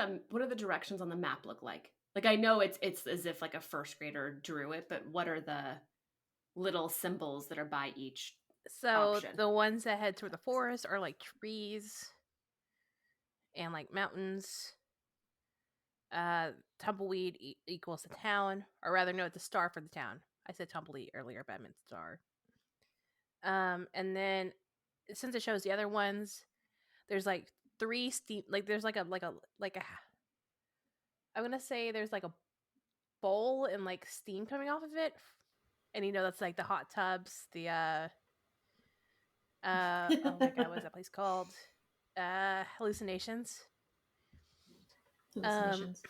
the directions on the map look like? Like, I know it's as if like a first grader drew it, but what are the little symbols that are by each So option? the ones that head toward the forest are like trees and like mountains. Tumbleweed equals the town, or rather, no, it's a star for the town. I said tumbleweed earlier, but I meant star. And then since it shows the other ones, there's like three steam. Like there's like a I'm gonna say there's like a bowl and like steam coming off of it, and that's like the hot tubs. The oh my god, what's that place called? Hallucinations. Hallucinations.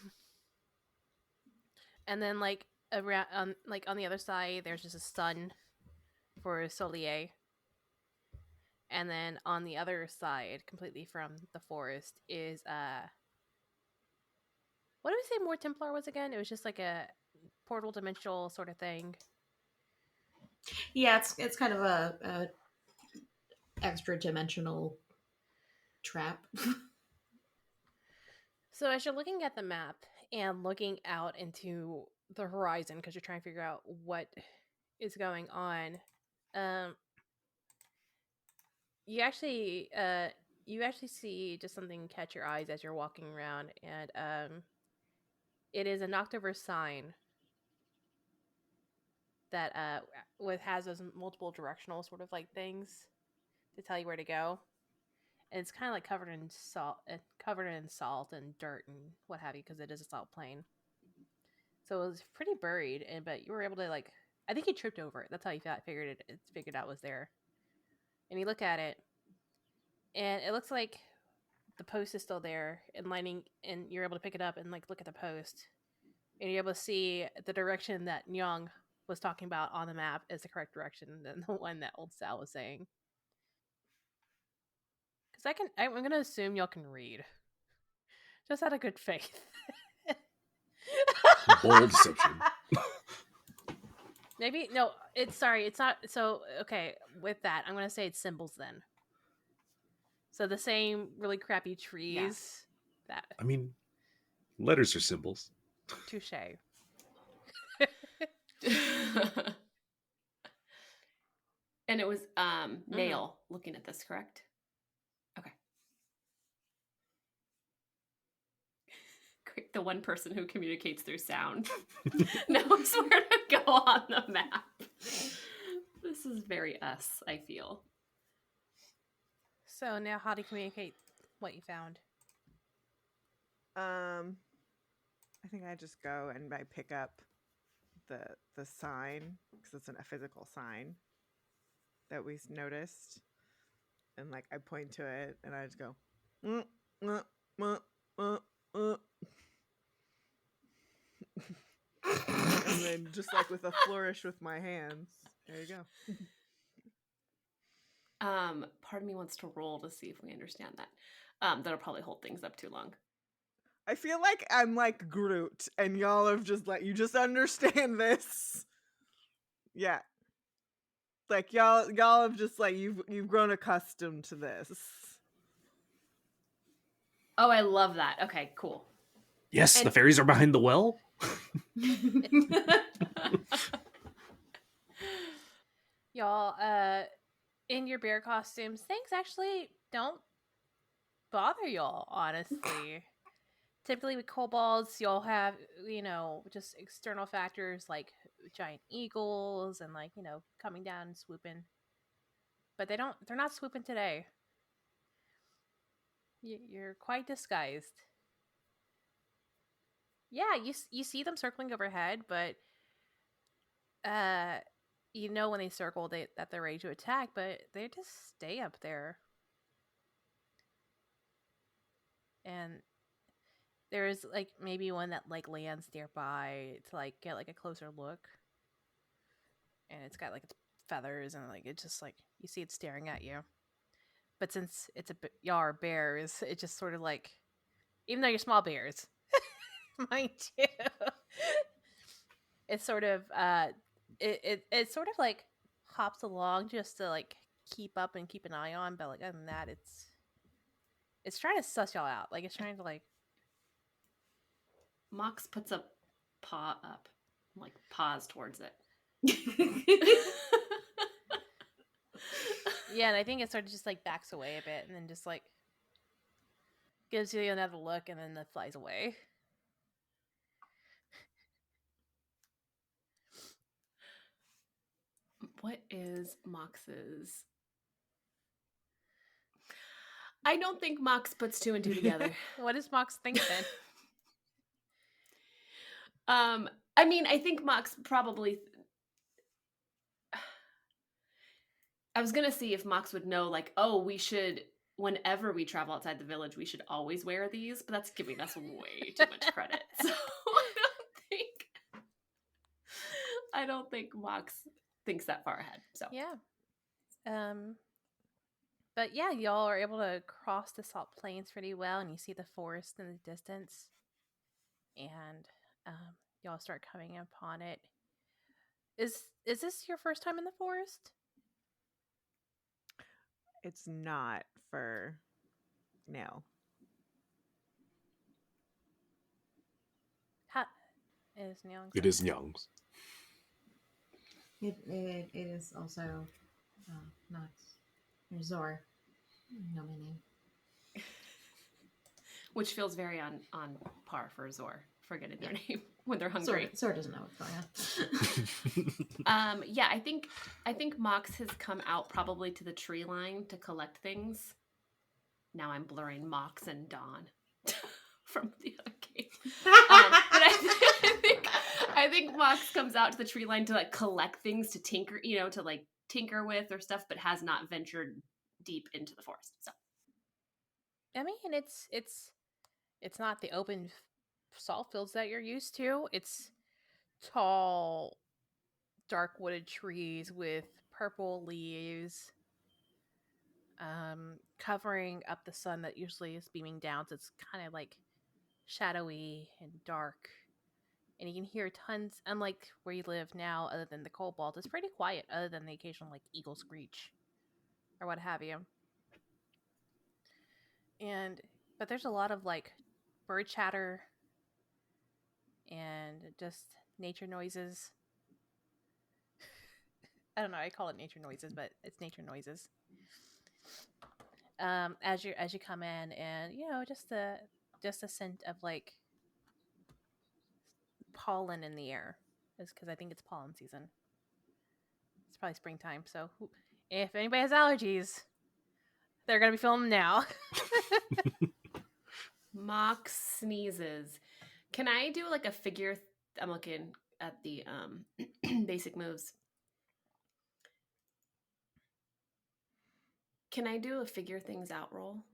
And then like around on the other side, there's just a sun for Solier. And then on the other side, completely from the forest, is what did we say More Templar was again? It was just like a portal dimensional sort of thing. Yeah, it's kind of a extra dimensional trap. So as you're looking at the map and looking out into the horizon because you're trying to figure out what is going on, you actually see just something catch your eyes as you're walking around, and it is a Noctiverse sign that has those multiple directional sort of like things to tell you where to go, and it's kind of like covered in salt and dirt and what have you because it is a salt plain. So it was pretty buried, but you were able to like. I think you tripped over it. That's how you figured out was there. And you look at it, and it looks like the post is still there and lining, and you're able to pick it up and like look at the post, and you're able to see the direction that Nyong was talking about on the map is the correct direction than the one that old Sal was saying. Because I'm gonna assume y'all can read, just out of good faith. Bold deception. Maybe no. It's not. So okay, with that, I'm gonna say it's symbols then. So the same really crappy trees. That I mean, letters are symbols. touche. And it was Nail looking at this, correct? Okay. Great. The one person who communicates through sound knows where to go on the map. This is very us, I feel. So now how do you communicate what you found? I think I just go and I pick up the sign because it's a physical sign that we noticed, and like I point to it and I just go, and then just like with a flourish with my hands, there you go. Part of me wants to roll to see if we understand that. That'll probably hold things up too long. I feel like I'm like Groot, and y'all have just like, you just understand this. Yeah. Like y'all have just like you've grown accustomed to this. Oh, I love that. Okay, cool. Yes, the fairies are behind the well. Y'all, in your bear costumes, things actually don't bother y'all, honestly. Typically with kobolds, you'll have, just external factors like giant eagles and like, coming down and swooping. But they're not swooping today. You're quite disguised. Yeah, you see them circling overhead, but when they circle that they're ready to attack, but they just stay up there. And there's like maybe one that like lands nearby to like get like a closer look, and it's got like its feathers and like it's just like you see it staring at you. But since y'all are bears, it just sort of like, even though you're small bears, mind you, it's sort of it sort of like hops along just to like keep up and keep an eye on, but like other than that, it's trying to suss y'all out. Like it's trying to like Mox puts a paw up, like paws towards it. Yeah, and I think it sort of just like backs away a bit and then just like gives you another look and then it flies away. What is Mox's? I don't think Mox puts two and two together. What does Mox think then? I mean, I think Mox probably. I was gonna see if Mox would know, like, oh, we should. Whenever we travel outside the village, we should always wear these. But that's giving us way too much credit. So I don't think Mox thinks that far ahead. So Yeah. But yeah, y'all are able to cross the salt plains pretty well, and you see the forest in the distance, and y'all start coming upon it. Is this your first time in the forest? It's not for Nail. Is Neil? It is Young's. It is also not Zor. You know my name. which feels very on par for Zor, forgetting their name when they're hungry. Zor doesn't know what's going on. Yeah, I think Mox has come out probably to the tree line to collect things. Now I'm blurring Mox and Dawn from the other game. But I think Mox comes out to the tree line to like collect things to tinker, to like tinker with or stuff, but has not ventured deep into the forest. So I mean, it's not the open salt fields that you're used to. It's tall, dark wooded trees with purple leaves, covering up the sun that usually is beaming down. So it's kind of like shadowy and dark. And you can hear tons, unlike where you live now, other than the Kobolds, it's pretty quiet, other than the occasional like eagle screech or what have you. But there's a lot of like bird chatter and just nature noises. I don't know, I call it nature noises, but it's nature noises. As you come in, and just a scent of like pollen in the air, is because I think it's pollen season. It's probably springtime, so if anybody has allergies, they're gonna be feeling them now. Mox sneezes. Can I do like a figure? I'm looking at the basic moves. Can I do a figure things out roll?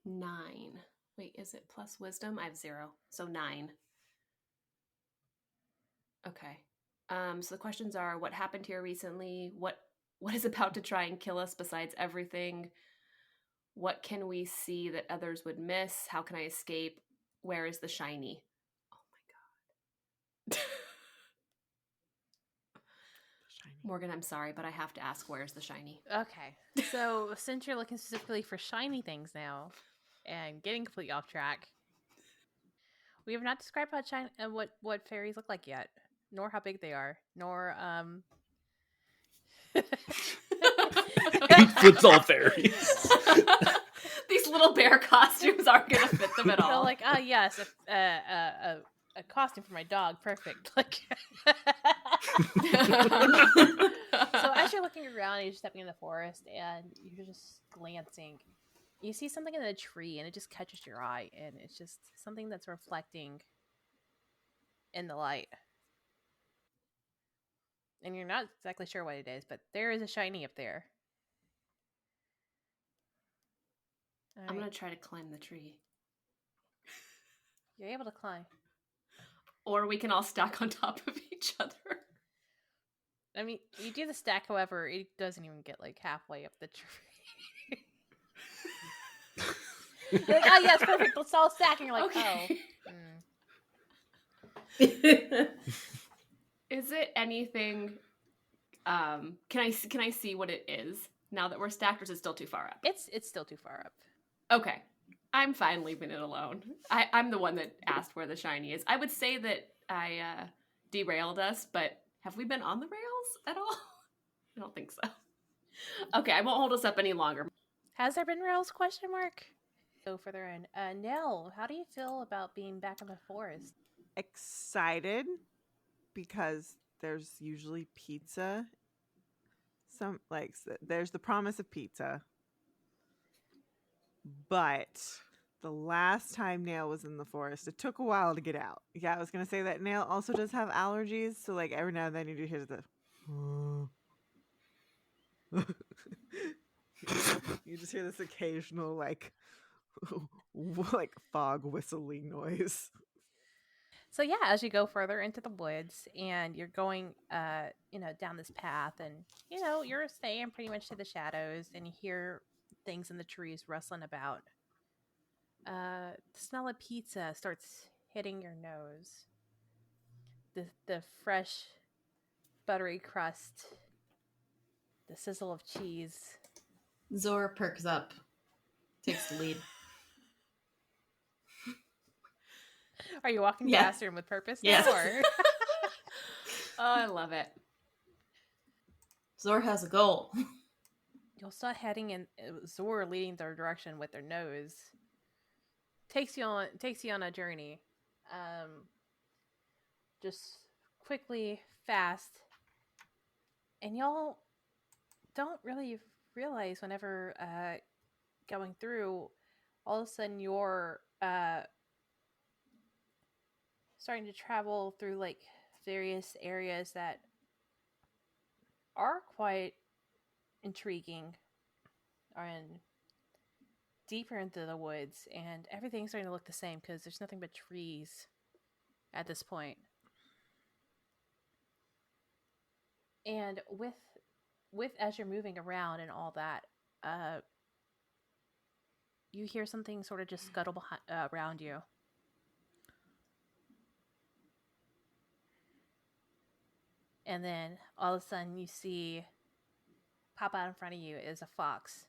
Nine. Wait, is it plus wisdom? I have 0, so 9. Okay. So the questions are: what happened here recently? What is about to try and kill us besides everything? What can we see that others would miss? How can I escape? Where is the shiny? Oh my god. Morgan, I'm sorry, but I have to ask, where's the shiny? Okay. So since you're looking specifically for shiny things now and getting completely off track, we have not described how what fairies look like yet, nor how big they are, nor 8 foot tall fairies. These little bear costumes aren't going to fit them at all. They're like, yes, a costume for my dog, perfect. Like, so as you're looking around, you're stepping in the forest, and you're just glancing. You see something in the tree, and it just catches your eye, and it's just something that's reflecting in the light. And you're not exactly sure what it is, but there is a shiny up there. All I'm right. going to try to climb the tree. You're able to climb. Or we can all stack on top of each other. I mean, you do the stack, however, it doesn't even get like halfway up the tree. You're like, oh yes, perfect. Let's all stack, and you're like, Okay. oh. Is it anything? Can I see what it is now that we're stacked, or is it still too far up? It's still too far up. Okay. I'm fine leaving it alone. I'm the one that asked where the shiny is. I would say that I derailed us, but have we been on the rails at all? I don't think so. Okay, I won't hold us up any longer. Has there been rails? Question mark. Go further in. Nell, how do you feel about being back in the forest? Excited because there's usually pizza. There's the promise of pizza. But the last time Nail was in the forest, it took a while to get out. Yeah, I was gonna say that Nail also does have allergies, so like every now and then you do hear the you just hear this occasional like like fog whistling noise. So yeah, as you go further into the woods and you're going down this path and you're staying pretty much to the shadows and you hear things in the trees rustling about. The smell of pizza starts hitting your nose. The fresh buttery crust, the sizzle of cheese. Zor perks up, takes the lead. Are you walking Yeah. faster and with purpose Yes. now? Or? Oh, I love it. Zor has a goal. You'll start heading in. Zor leading their direction with their nose takes you on a journey, just quickly, fast, and y'all don't really realize whenever going through, all of a sudden you're starting to travel through like various areas that are quite intriguing and deeper into the woods, and everything's starting to look the same because there's nothing but trees at this point. And with as you're moving around and all that, you hear something sort of just scuttle around you. And then all of a sudden you see pop out in front of you is a fox.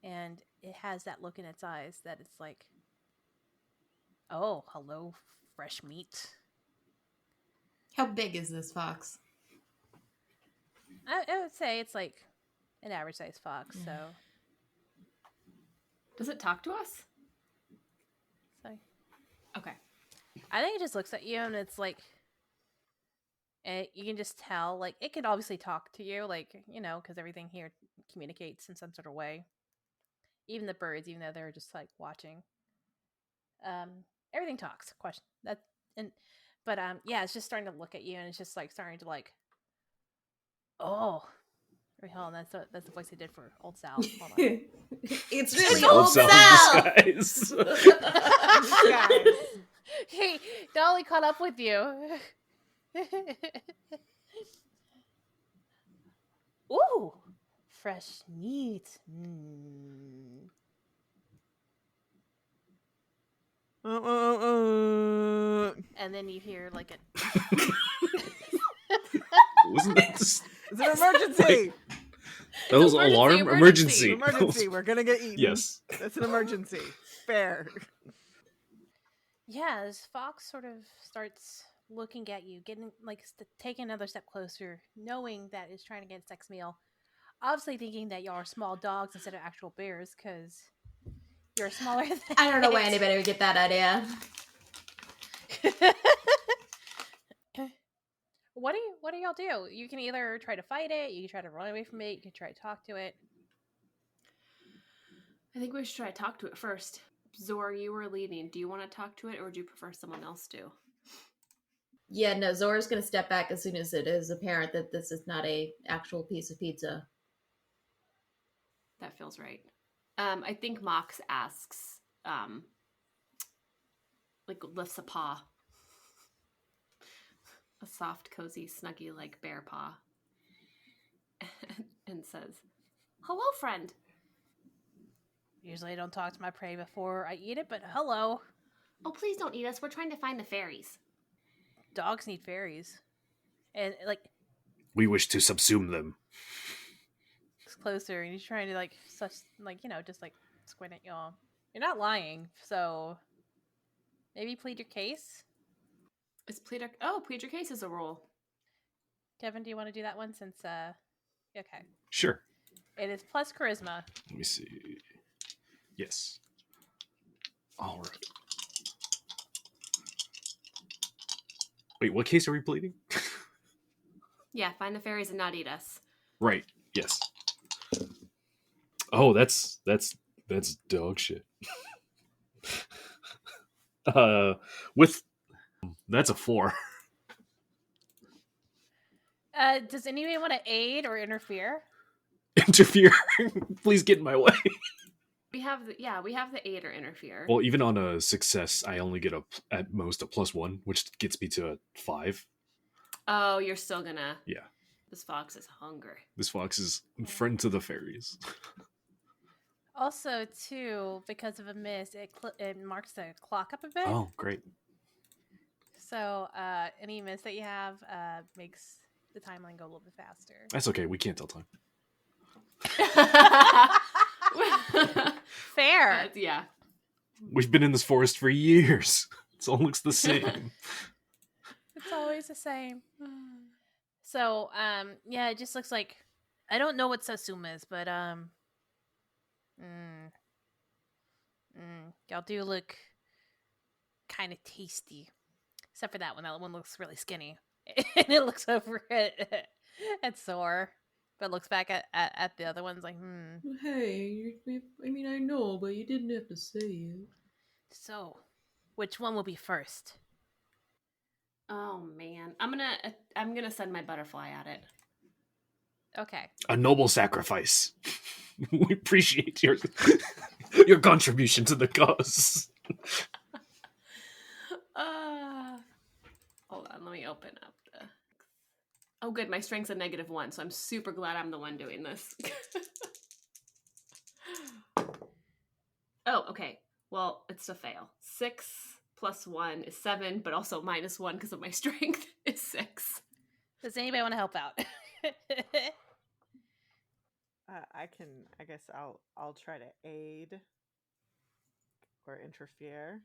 And it has that look in its eyes that it's like, oh, hello, fresh meat. How big is this fox? I would say it's like an average sized fox, so. Does it talk to us? Okay. I think it just looks at you and it's like, you can just tell, like, it could obviously talk to you, like, because everything here communicates in some sort of way. Even the birds, even though they're just like watching. Everything talks. Question that but yeah, it's just starting to look at you and it's just like starting to like, oh, hold on, that's the voice I did for old Sal. Hold on. It's really Old old Sal Sal. in disguise. Guys, Hey, Dolly caught up with you. Ooh, fresh meat. And then you hear like Wasn't that just, it's an emergency. that was Emergency, alarm? emergency. Emergency. We're gonna get eaten. Yes. It's an emergency. Fair. yeah, this fox sort of starts looking at you, getting like taking another step closer, knowing that it's trying to get its next meal. Obviously, thinking that y'all are small dogs instead of actual bears, because you're smaller than I don't know why it. anybody would get that idea. What do y'all do? You can either try to fight it, you can try to run away from it, you can try to talk to it. I think we should try to talk to it first. Zor, you were leading. Do you want to talk to it or do you prefer someone else to? Yeah, no, Zora's going to step back as soon as it is apparent that this is not a actual piece of pizza. That feels right. I think Mox asks, like lifts a paw. A soft, cozy, snuggy like bear paw. And says, hello, friend. Usually I don't talk to my prey before I eat it, but hello. Oh, please don't eat us. We're trying to find the fairies. Dogs need fairies. And like, We wish to subsume them. closer and he's trying to like just like squint at y'all. You're not lying, so maybe plead your case. Is plead your case is a role. Kevin, do you want to do that one since okay. Sure. It is plus charisma. Let me see. Yes. All right. Wait, what case are we pleading? Yeah, find the fairies and not eat us. Right. Yes. Oh, that's dog shit. With that's a 4. Does anybody want to aid or interfere? Interfere. Please get in my way. We have the aid or interfere. Well, even on a success, I only get at most a +1, which gets me to a 5. Oh, you're still gonna. Yeah. This fox is hungry. This fox is friend to the fairies. Also, too, because of a miss, it marks the clock up a bit. Oh, great. So any miss that you have makes the timeline go a little bit faster. That's okay. We can't tell time. Fair. Yeah. We've been in this forest for years. It all looks the same. It's always the same. So, yeah, it just looks like I don't know what Sasuma is, but y'all do look kind of tasty, except for that one. That one looks really skinny, and it looks over at Sore, but looks back at the other ones like, Hey, I mean, I know, but you didn't have to say it. So, which one will be first? Oh man, I'm gonna send my butterfly at it. Okay. A noble sacrifice. We appreciate your contribution to the cause. Hold on, let me open up the. Oh, good. My strength's a -1, so I'm super glad I'm the one doing this. Oh, okay. Well, it's a fail. 6 + 1 is 7, but also -1 because of my strength is 6. Does anybody want to help out? I guess I'll try to aid or interfere.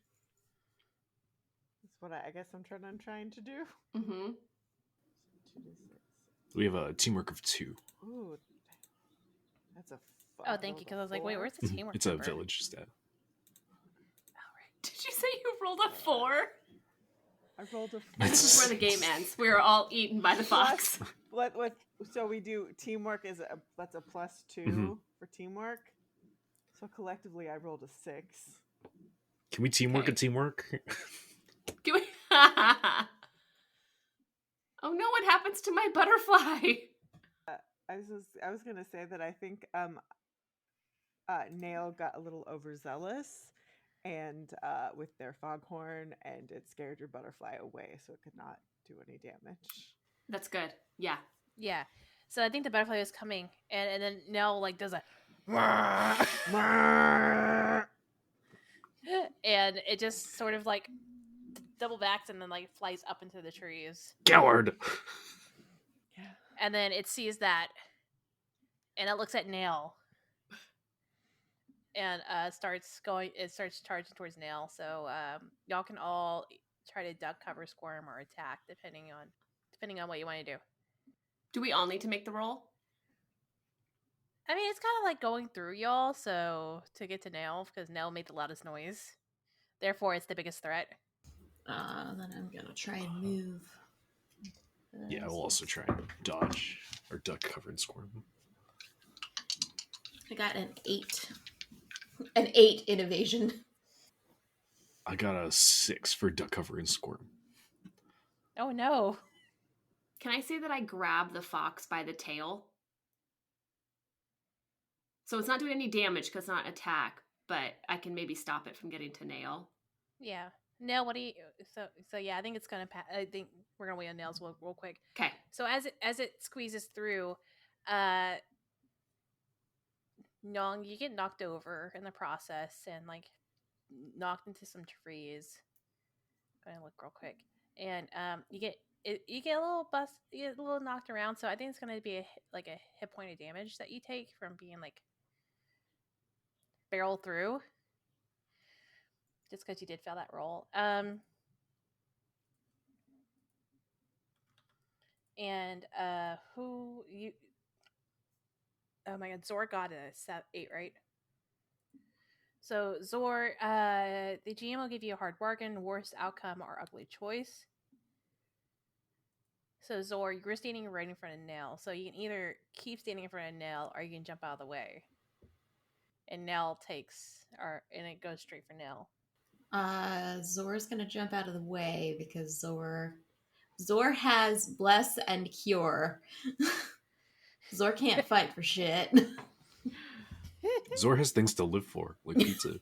That's what I guess I'm trying to do. Mm-hmm. 2d6. We have a teamwork of 2. Ooh, that's a. Oh, thank you. Because I was like, wait, where's the teamwork? It's a number? village stat. Did you say you rolled a 4? I rolled a. This is where the game ends. We are all eaten by the fox. What? So we do teamwork is that's a +2 for teamwork. So collectively, I rolled a 6. Can we teamwork Okay. a teamwork? Can we... Oh no! What happens to my butterfly? I was gonna say that I think Nail got a little overzealous and with their foghorn, and it scared your butterfly away, so it could not do any damage. That's good. Yeah. Yeah. So I think the butterfly was coming, and then Nell like does a, and it just sort of like double backs and then like flies up into the trees. Coward. Yeah. And then it sees that, and it looks at Nail, and starts charging towards Nail. So y'all can all try to duck, cover, squirm, or attack depending on what you want to do. Do we all need to make the roll? I mean, it's kind of like going through y'all, so to get to Nail, because Nail made the loudest noise. Therefore, it's the biggest threat. Then I'm gonna try and move. Yeah, we'll also try and dodge or duck, cover, and squirm. I got an 8. An 8 in evasion. I got a 6 for duck, cover, and squirm. Oh no. Can I say that I grab the fox by the tail? So it's not doing any damage because it's not attack, but I can maybe stop it from getting to Nail. Yeah. Nail, what do you? So yeah, I think it's gonna. I think we're gonna wait on Nails real quick. Okay. So as it squeezes through, Nong, you get knocked over in the process and like knocked into some trees. I'm gonna look real quick, and you get you get you get a little knocked around. So I think it's gonna be a hit point of damage that you take from being like barrel through. Just because you did fail that roll. And who you? Oh my God, Zor got a 8, right? So Zor, the GM will give you a hard bargain, worst outcome, or ugly choice. So Zor, you're standing right in front of Nell, so you can either keep standing in front of Nell, or you can jump out of the way. And Nell and it goes straight for Nell. Zor's gonna jump out of the way because Zor has bless and cure. Zor can't fight for shit. Zor has things to live for, like pizza.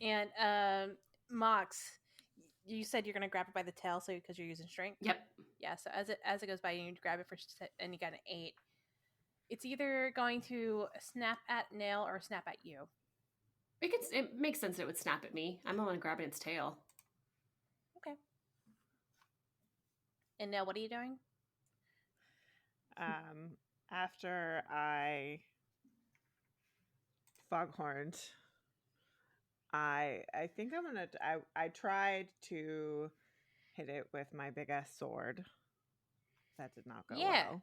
And Mox, you said you're gonna grab it by the tail, so because you're using strength. Yep. Yeah. So as it goes by, you grab it and you got an 8. It's either going to snap at Nail or snap at you. It makes sense that it would snap at me. I'm the one grabbing its tail. Okay. And Nail, what are you doing? After I foghorned, I think I'm gonna. I tried to hit it with my big ass sword. That did not go well.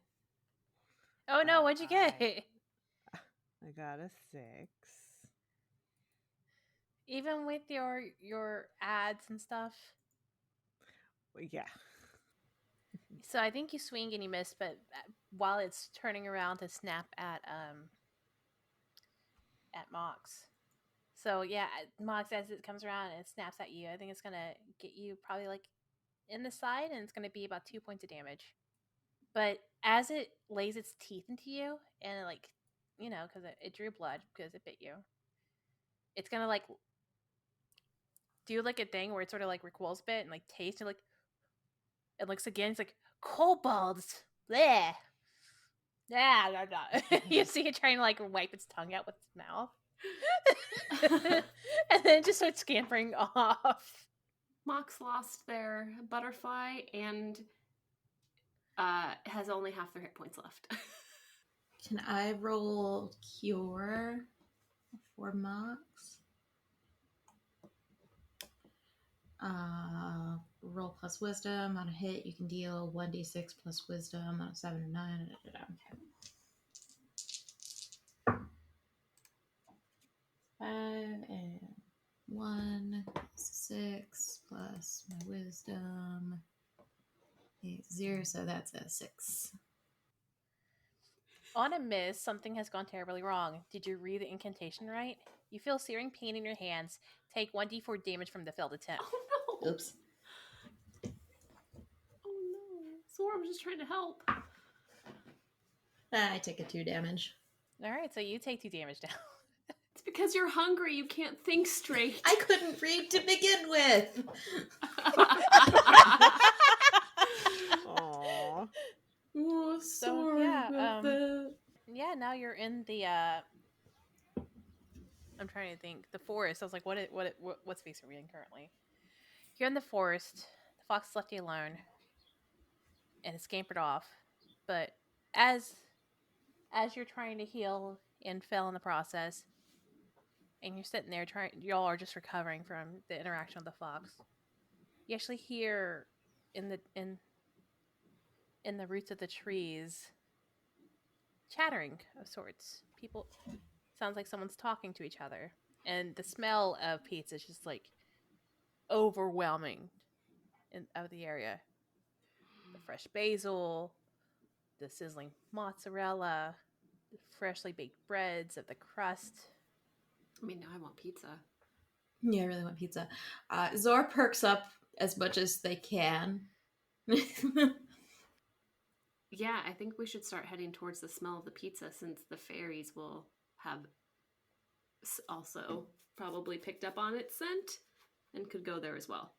Oh no! What'd you get? I got a 6. Even with your ads and stuff. Yeah. So I think you swing and you miss, but while it's turning around to snap at Mox. So yeah, Mox, as it comes around and it snaps at you, I think it's gonna get you probably like in the side, and it's gonna be about 2 points of damage. But as it lays its teeth into you, and like, you know, because it drew blood because it bit you, it's gonna like do like a thing where it sort of like recoils a bit and like tastes and like it looks again. It's like kobolds. Bleh. Yeah, you see it trying to like wipe its tongue out with its mouth, and then it just starts scampering off. Mox lost their butterfly and has only half their hit points left. Can I roll cure for Mox? Roll plus wisdom. On a hit, you can deal 1d6 plus wisdom on a 7 or 9. Okay. 5 and 1, 6 plus my wisdom. 8, 0, so that's a 6. On a miss, something has gone terribly wrong. Did you read the incantation right? You feel searing pain in your hands. Take 1d4 damage from the failed attempt. Oh no! Oops. Oh no! Zor, I'm just trying to help. I take a 2 damage. All right, so you take 2 damage now. It's because you're hungry. You can't think straight. I couldn't read to begin with. Aww. Oh, So, sorry yeah, about that. Yeah, now you're in the I'm trying to think. The forest. I was like, what space are we in currently? You're in the forest. The fox left you alone, and it scampered off. But as you're trying to heal and fail in the process, and you're sitting there y'all are just recovering from the interaction with the fox. You actually hear in the roots of the trees chattering of sorts. People. Sounds like someone's talking to each other. And the smell of pizza is just like overwhelming of the area. The fresh basil, the sizzling mozzarella, the freshly baked breads of the crust. I mean, now I want pizza. Yeah, I really want pizza. Zor perks up as much as they can. Yeah, I think we should start heading towards the smell of the pizza since the fairies will have also probably picked up on its scent and could go there as well.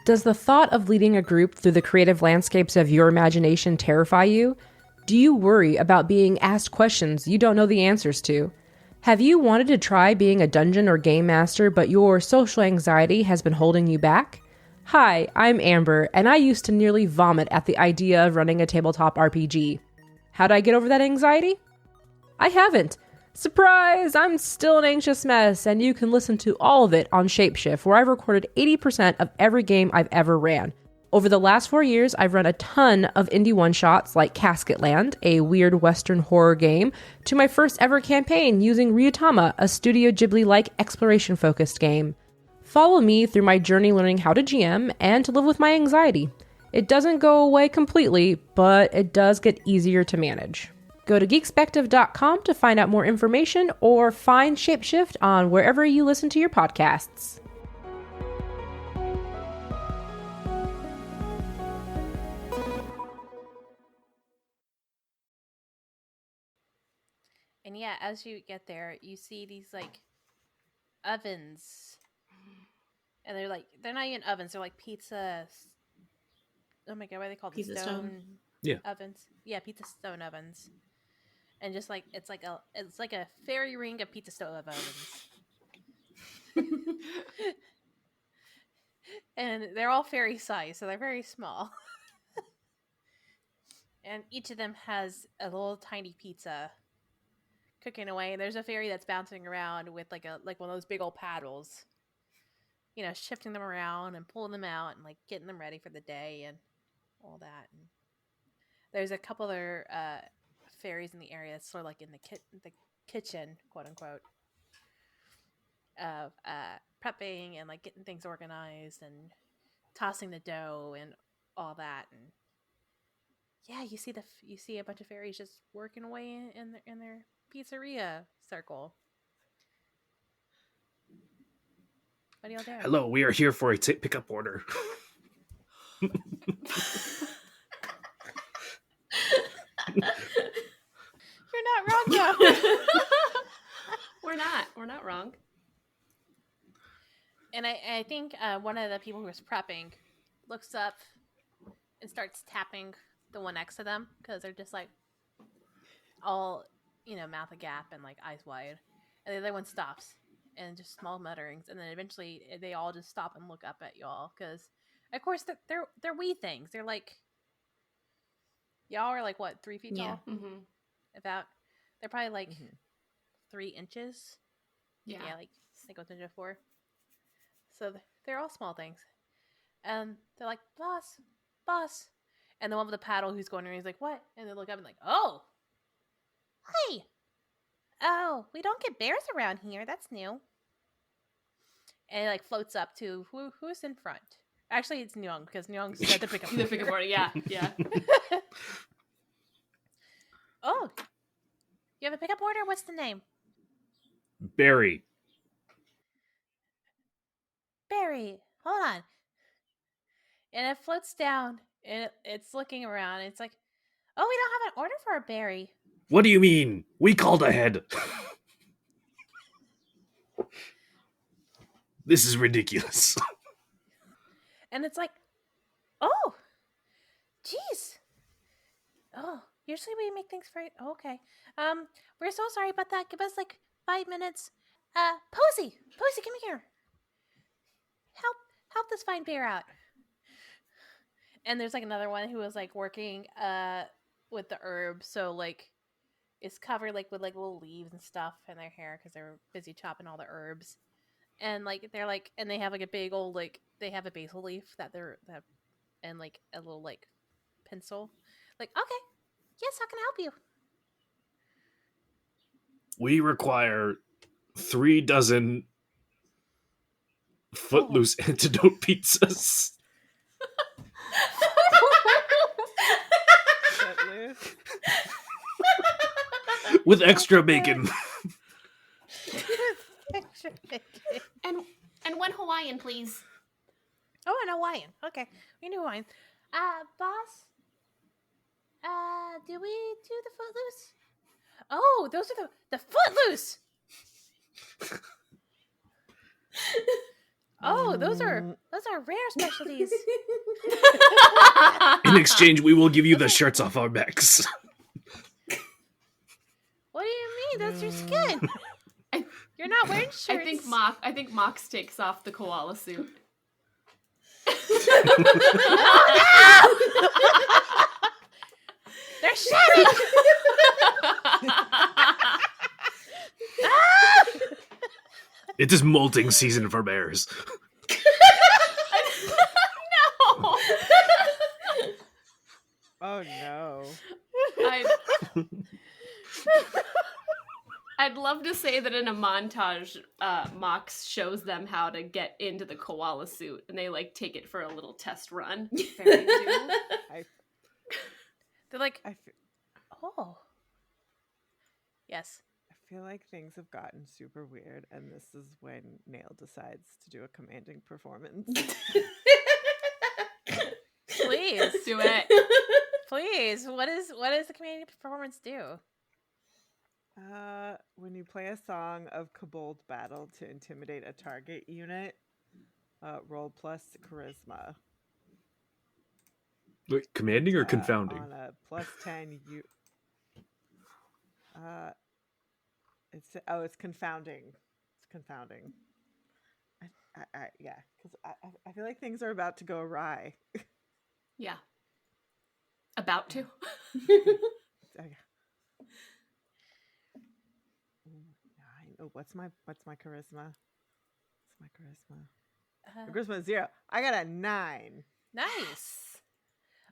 Does the thought of leading a group through the creative landscapes of your imagination terrify you? Do you worry about being asked questions you don't know the answers to? Have you wanted to try being a dungeon or game master, but your social anxiety has been holding you back? Hi, I'm Amber, and I used to nearly vomit at the idea of running a tabletop RPG. How'd I get over that anxiety? I haven't. Surprise! I'm still an anxious mess, and you can listen to all of it on Shapeshift, where I've recorded 80% of every game I've ever ran. Over the last 4 years, I've run a ton of indie one-shots like Casketland, a weird Western horror game, to my first ever campaign using Ryutama, a Studio Ghibli-like exploration-focused game. Follow me through my journey learning how to GM and to live with my anxiety. It doesn't go away completely, but it does get easier to manage. Go to geekspective.com to find out more information or find Shapeshift on wherever you listen to your podcasts. And yeah, as you get there, you see these like ovens, and they're not even ovens; they're like pizza. Oh my god, what are they called? Pizza Stone stone. Yeah. ovens. Yeah, pizza stone ovens. And just like it's like a fairy ring of pizza stone ovens, and they're all fairy size, so they're very small. And each of them has a little tiny pizza cooking away, and there's a fairy that's bouncing around with like one of those big old paddles, shifting them around and pulling them out and like getting them ready for the day and all that. And there's a couple other fairies in the area that's sort of like in the kitchen, quote unquote, of prepping and like getting things organized and tossing the dough and all that. And yeah, you see a bunch of fairies just working away in their pizzeria circle. What are y'all doing? Hello, we are here for a pickup order. You're not wrong, though. We're not wrong. And I think one of the people who was prepping looks up and starts tapping the one next to them because they're just like all, mouth agape and like eyes wide. And the other one stops and just small mutterings. And then eventually they all just stop and look up at y'all because, of course, they're wee things. They're like, y'all are like, what, 3 feet tall? Mm-hmm. About. They're probably like 3 inches. Yeah. Like what's inch 4. So they're all small things. And they're like, boss. And the one with the paddle who's going around, he's like, what? And they look up and like, oh, hi. Oh, we don't get bears around here. That's new. And it like floats up to who's in front. Actually, it's Nyong because Nyong's at the pickup. The pickup order, yeah. Oh, you have a pickup order? What's the name? Barry. Hold on. And it floats down and it's looking around. And it's like, oh, we don't have an order for a Barry. What do you mean? We called ahead. This is ridiculous. And it's like, oh, jeez. Oh, usually we make things very okay. We're so sorry about that. Give us like 5 minutes. Posey, come here. Help this fine bear out. And there's like another one who was like working with the herb, so like it's covered like with like little leaves and stuff in their hair because they were busy chopping all the herbs. And like they're like, and they have like a big old like they have a basil leaf and like a little like pencil. Like, okay, yes, how can I help you? We require 3 dozen Footloose antidote pizzas. Footloose. With extra bacon. Extra bacon. And one Hawaiian, please. Oh, an Hawaiian. Okay, we need Hawaiian. Boss. Do we do the Footloose? Oh, those are the Footloose. Oh, those are rare specialties. In exchange, we will give you the shirts off our backs. What do you mean? That's your skin. You're not wearing shirts. I think Mox takes off the koala suit. They're shedding. It is molting season for bears. No. Oh no. I'd love to say that in a montage, Mox shows them how to get into the koala suit, and they like take it for a little test run. Fairies do. They're like, I oh, yes. feel like things have gotten super weird, and this is when Nail decides to do a commanding performance. Please Do it. Please. What does the community performance do? When you play a song of Kobold battle to intimidate a target unit, roll plus charisma. Wait, commanding or confounding? On a plus 10, you. It's confounding. It's confounding. Yeah, because I feel like things are about to go awry. Yeah. About to. Okay. 9. Oh, what's my charisma? What's my charisma? My charisma is 0. I got a 9. Nice.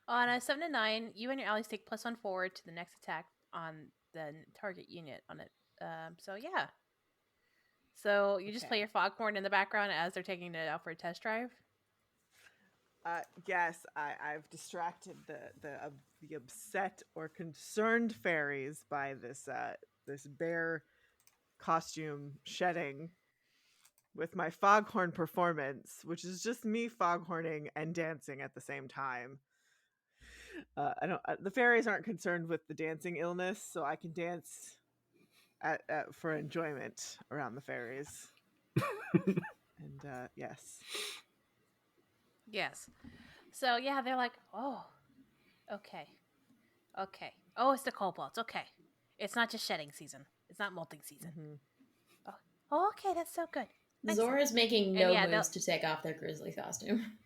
On a 7 to 9, you and your allies take +1 forward to the next attack on the target unit on it. So yeah. So you just play your foghorn in the background as they're taking it out for a test drive. Yes, I've distracted the upset or concerned fairies by this bear costume shedding with my foghorn performance, which is just me foghorning and dancing at the same time. The fairies aren't concerned with the dancing illness, so I can dance for enjoyment around the fairies. And yes. Yes. So yeah, they're like, oh, okay. Oh, it's the kobolds. Okay. It's not just shedding season. It's not molting season. Mm-hmm. Oh, okay. That's so good. Nice. Zora's making no yeah, moves to take off their grizzly costume.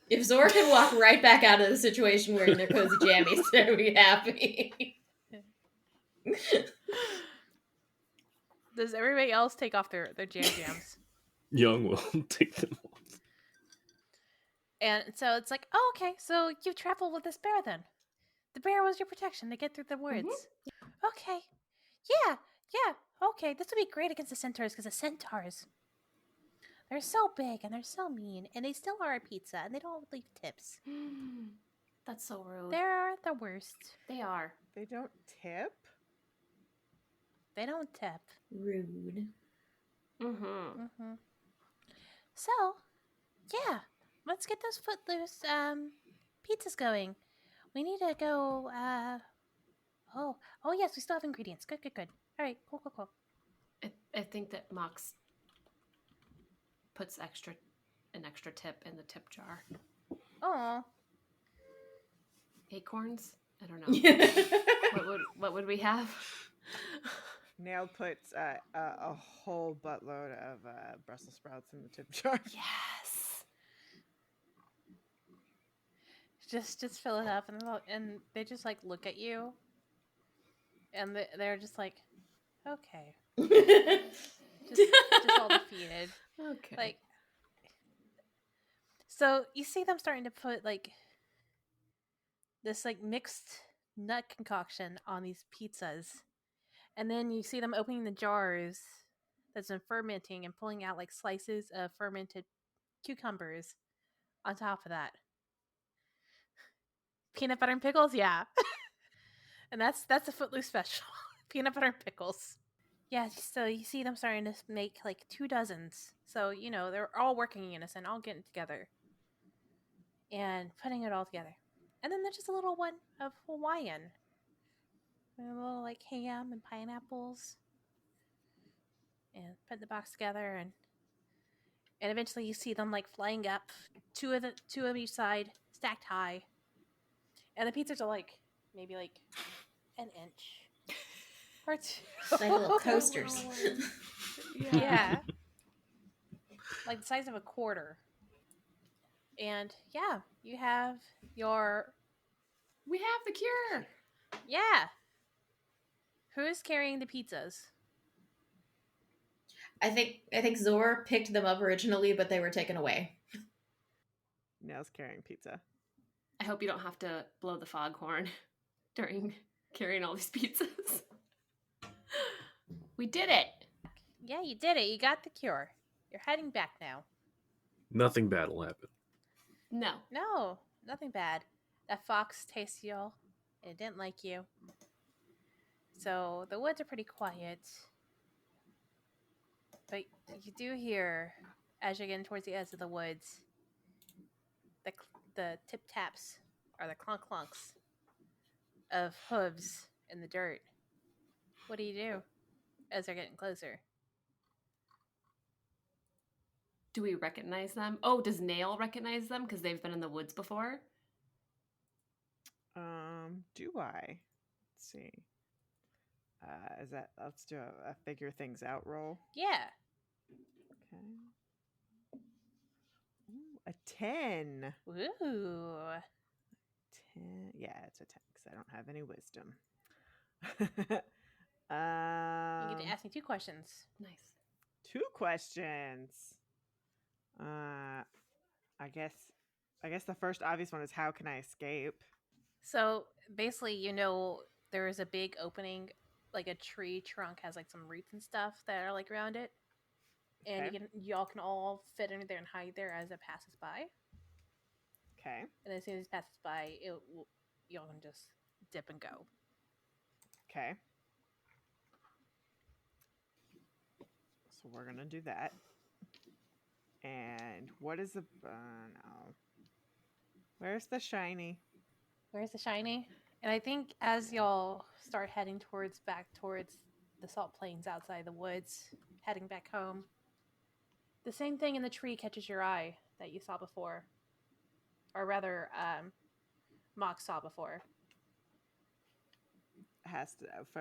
If Zora could walk right back out of the situation wearing their cozy jammies, they'd be happy. Does everybody else take off their jams? Young will take them off. And so it's like, oh, okay. So you traveled with this bear then. The bear was your protection to get through the woods. Mm-hmm. Okay. Yeah. Okay. This would be great against the centaurs because the centaurs, they're so big and they're so mean, and they still are a pizza, and they don't leave tips. That's so rude. They're the worst. They are. They don't tip? They don't tip. Rude. So, yeah. Let's get those footloose pizzas going. We need to go, Oh, yes, we still have ingredients. Good. All right, cool. I think that Mox puts an extra tip in the tip jar. Oh. Acorns? I don't know. What would we have? Nail puts a whole buttload of Brussels sprouts in the tip jar. Yes. Just fill it up, and they just like look at you, and they're just like, okay, just all defeated. Okay. Like, so you see them starting to put like this like mixed nut concoction on these pizzas, and then you see them opening the jars that's been fermenting and pulling out like slices of fermented cucumbers on top of that. Peanut butter and pickles, yeah. And that's a Footloose special. Peanut butter and pickles. Yeah, so you see them starting to make like 2 dozens. So, they're all working in unison, all getting together and putting it all together. And then there's just a little one of Hawaiian. And a little like ham and pineapples. And put the box together, and eventually you see them like flying up, two of each side, stacked high. And the pizzas are like maybe like an inch. Or two. Like little coasters. Yeah. Like the size of a quarter. And yeah, you have your We have the cure. yeah. Who's carrying the pizzas? I think Zor picked them up originally, but they were taken away. Nell's carrying pizza. I hope you don't have to blow the foghorn during carrying all these pizzas. We did it. Yeah, you did it. You got the cure. You're heading back now. Nothing bad will happen. No. No, nothing bad. That fox tastes y'all. It didn't like you. So the woods are pretty quiet. But you do hear, as you're getting towards the edge of the woods, the tip taps or the clunk clunks of hooves in the dirt. What do as they're getting closer? Do we recognize them? Oh, does Nail recognize them because they've been in the woods before? Do I? Let's see. Let's do a figure things out roll. Yeah. Okay. Ooh, a 10. Ooh. 10. Yeah, it's a 10 because I don't have any wisdom. You get to ask me 2 questions. Nice. 2 questions. I guess the first obvious one is how can I escape? So basically, there is a big opening, like a tree trunk has like some roots and stuff that are like around it, and Okay. y'all can all fit under there and hide there as it passes by. Okay. And as soon as it passes by, y'all can just dip and go. Okay. So we're gonna do that. And what is the no? Where's the shiny? Where's the shiny? And I think as y'all start heading back towards the salt plains outside the woods, heading back home, the same thing in the tree catches your eye that you saw before. Or rather, Mox saw before.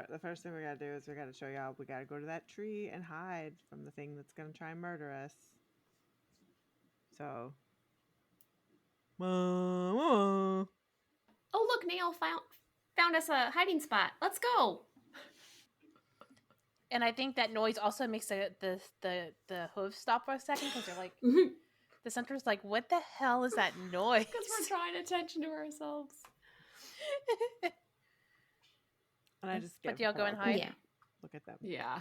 The first thing we gotta do is we gotta show y'all we gotta go to that tree and hide from the thing that's gonna try and murder us. So, Oh, look, Nail found us a hiding spot. Let's go. And I think that noise also makes the hooves stop for a second because they're like, the center's like, what the hell is that noise? Because we're drawing attention to ourselves. and I just But do y'all go and hide? Yeah. Look at them. Yeah.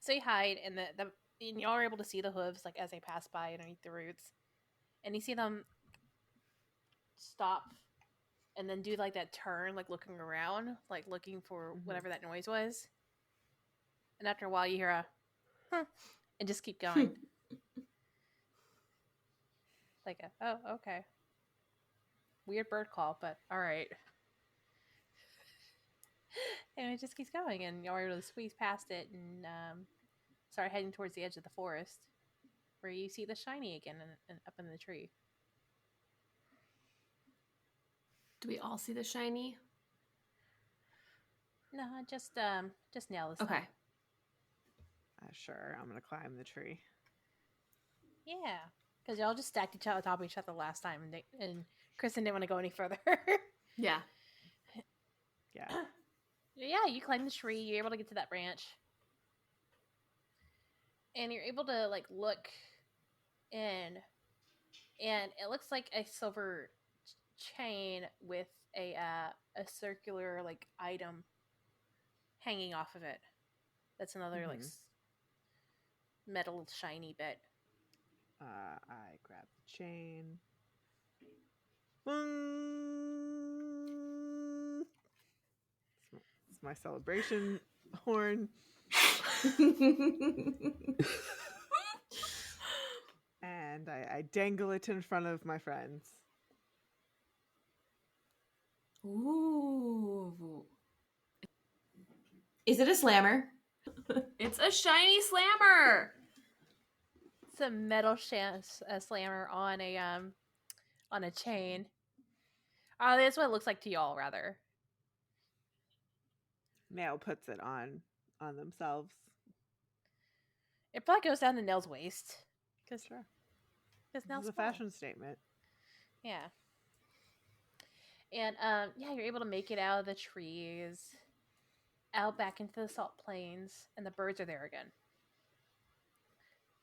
So you hide, and and y'all are able to see the hooves like as they pass by underneath the roots, and you see them stop, and then do like that turn, like looking around, like looking for whatever that noise was. And after a while, you hear a, and just keep going. Like oh, okay. Weird bird call, but all right. And it just keeps going, and y'all are able to squeeze past it and start heading towards the edge of the forest, where you see the shiny again and up in the tree. Do we all see the shiny? No, just nail this. Okay. Time. Sure, I'm gonna climb the tree. Yeah, because y'all just stacked each other on top of each other last time, and Kristen didn't want to go any further. Yeah. Yeah. Yeah, you climb the tree. You're able to get to that branch, and you're able to like look in, and it looks like a silver chain with a circular like item hanging off of it. That's another like metal shiny bit. I grab the chain. It's my celebration horn. And I dangle it in front of my friends. Ooh. Is it a slammer? It's a shiny slammer. It's a metal slammer on a chain. That's what it looks like to y'all, rather. Nail puts it on themselves. It probably goes down to Nell's waist. Because Sure. Nell's This is a small. fashion statement. Yeah. And yeah, you're able to make it out of the trees, out back into the salt plains, and the birds are there again.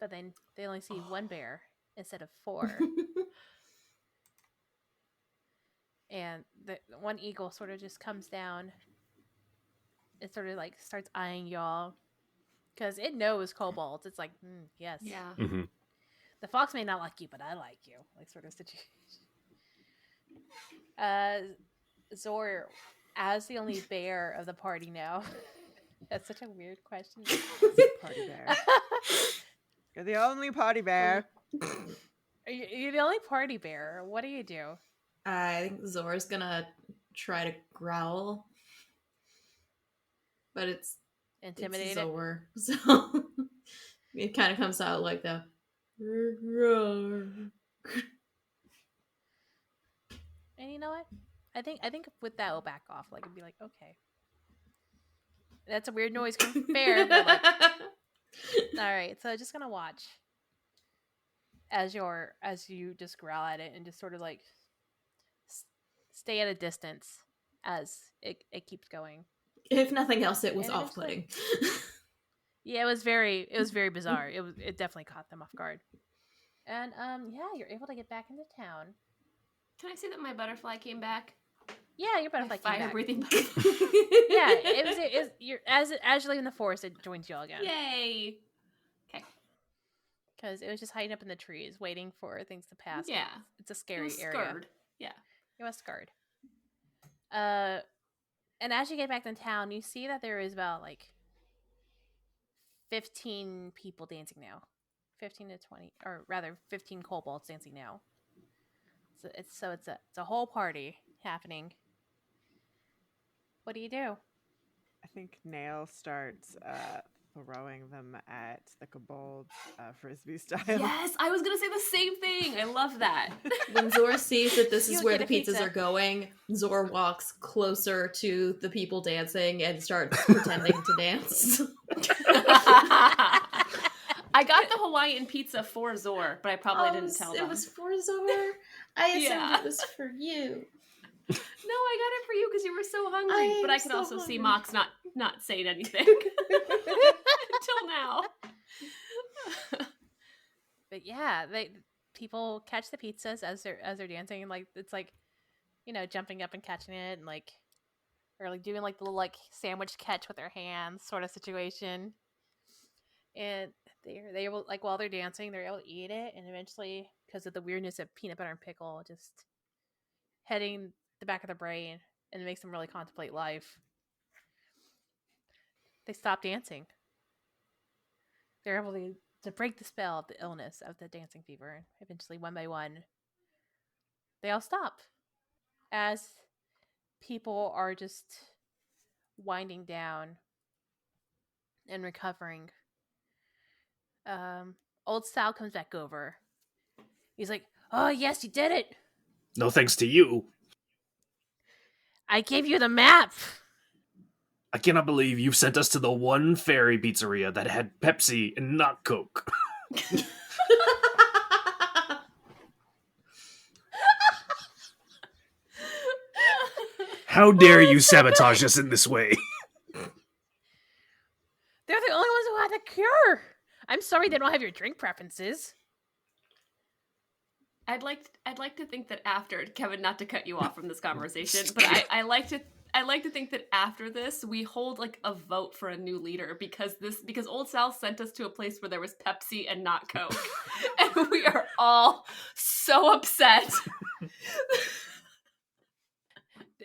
But then they only see one bear instead of 4. And the one eagle sort of just comes down. It sort of like starts eyeing y'all. Because it knows kobolds. It's like, yes. Yeah. Mhm. The fox may not like you, but I like you. Like, sort of situation. Zor, as the only bear of the party now. That's such a weird question. Party bear. You're the only party bear. You're the only party bear. What do you do? I think Zora's gonna try to growl, but it's Intimidated? Zor, so it kind of comes out like the roar. And you know what? I think with that, we'll back off. Like, and be like, okay. That's a weird noise coming from bear, but like, all right. So just gonna watch as you just growl at it and just sort of like stay at a distance as it keeps going. If nothing else, it was And eventually- off-putting. Yeah, it was very bizarre. It definitely caught them off guard. And yeah, you're able to get back into town. Can I say that my butterfly came back? Yeah, your butterfly came back. Fire-breathing butterfly. Yeah, it was you're as you leave in the forest, it joins you all again. Yay. Okay. Because it was just hiding up in the trees, waiting for things to pass. Yeah. It's a It scary was area. scared. Yeah. It was scarred. And as you get back to town, you see that there is about like 15 people dancing now. 15 to 20, or rather 15 kobolds dancing now. So it's a whole party happening. What do you do? I think Nail starts throwing them at the kobolds frisbee style. Yes, I was gonna say the same thing. I love that. When Zor sees that this is You'll where the get a pizzas pizza. are going, Zor walks closer to the people dancing and starts pretending to dance. I got the Hawaiian pizza for Zor, but I probably didn't tell them. It was for Zor. I assumed Yeah. it was for you. No, I got it for you because you were so hungry. I But am I could so also see hungry. Mox not saying anything until now. But yeah, people catch the pizzas as they're dancing, and like it's like, you know, jumping up and catching it, and like, or like doing like the little like sandwich catch with their hands sort of situation. And they're able, like, while they're dancing, they're able to eat it, and eventually, because of the weirdness of peanut butter and pickle, just heading the back of their brain, and it makes them really contemplate life. They stop dancing. They're able to break the spell of the illness of the dancing fever, and eventually, one by one, they all stop as people are just winding down and recovering. Old Sal comes back over. He's like, "Oh yes, you did it! No thanks to you. I gave you the map." I cannot believe you sent us to the one fairy pizzeria that had Pepsi and not Coke. How dare you sabotage us in this way? They're the only ones who had the cure. I'm sorry they don't have your drink preferences. I'd like to think that after Kevin, not to cut you off from this conversation, but I like to think that after this we hold like a vote for a new leader because Old Sal sent us to a place where there was Pepsi and not Coke, and we are all so upset.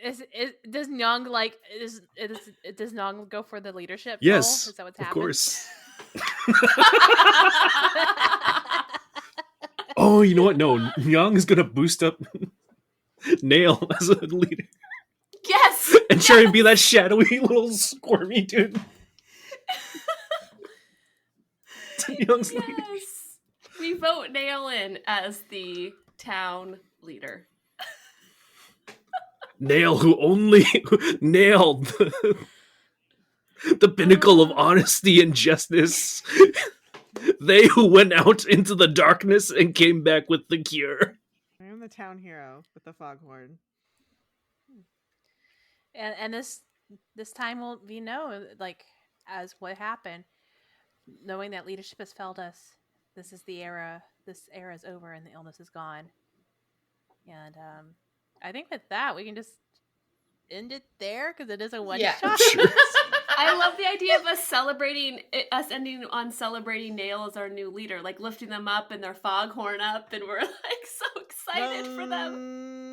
Does Nyong does Nyong go for the leadership? Yes, role? Is that what's of happening? course. Oh, you know what? No, Young is gonna boost up Nail as a leader Yes, and try and be that shadowy little squirmy dude. Young's leader. yes. We vote Nail in as the town leader. Nail, who only nailed The pinnacle of honesty and justice. They who went out into the darkness and came back with the cure. I am the town hero with the foghorn. And this time will be known, like, as what happened, knowing that leadership has failed us. This is the era. This era is over, and the illness is gone. And I think with that we can just end it there because it is a one shot. Sure. I love the idea of us ending on celebrating Nail as our new leader, like lifting them up and their foghorn up, and we're like so excited for them.